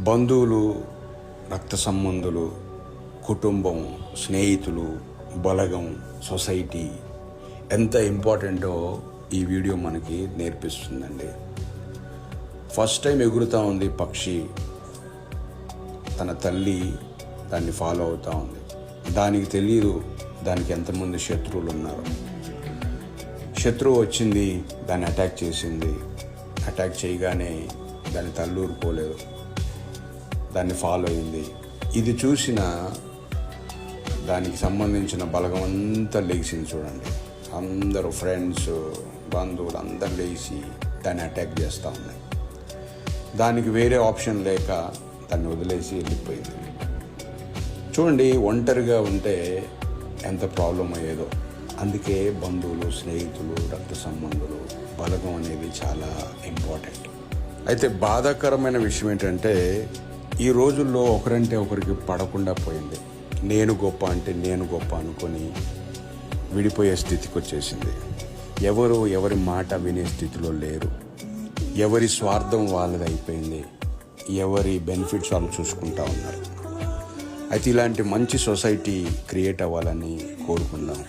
బంధువులు, రక్త సంబంధులు, కుటుంబం, స్నేహితులు, బలగం, సొసైటీ ఎంత ఇంపార్టెంటో ఈ వీడియో మనకి నేర్పిస్తుందండి. ఫస్ట్ టైం ఎగురుతూ ఉంది పక్షి, తన తల్లి దాన్ని ఫాలో అవుతూ ఉంది. దానికి తెలియదు దానికి ఎంతమంది శత్రువులు ఉన్నారు. శత్రువు వచ్చింది, దాన్ని అటాక్ చేసింది. అటాక్ చేయగానే దాని తల్లి ఊరుకోలేదు, దాన్ని ఫాలో అయింది. ఇది చూసిన దానికి సంబంధించిన బలగం అంతా లేచింది. చూడండి, అందరూ ఫ్రెండ్స్, బంధువులు అందరూ లేచి దాన్ని అటాక్ చేస్తూ ఉన్నాయి. దానికి వేరే ఆప్షన్ లేక దాన్ని వదిలేసి వెళ్ళిపోయింది. చూడండి, ఒంటరిగా ఉంటే ఎంత ప్రాబ్లం అయ్యేదో. అందుకే బంధువులు, స్నేహితులు, రక్త సంబంధులు, బలగం అనేది చాలా ఇంపార్టెంట్. అయితే బాధాకరమైన విషయం ఏంటంటే ఈ రోజుల్లో ఒకరంటే ఒకరికి పడకుండా పోయింది. నేను గొప్ప అంటే నేను గొప్ప అనుకొని విడిపోయే స్థితికి వచ్చేసింది. ఎవరు ఎవరి మాట వినే స్థితిలో లేరు. ఎవరి స్వార్థం వాళ్ళది అయిపోయింది. ఎవరి బెనిఫిట్స్ వాళ్ళు చూసుకుంటూ ఉన్నారు. అయితే ఇలాంటి మంచి సొసైటీ క్రియేట్ అవ్వాలని కోరుకుందాం.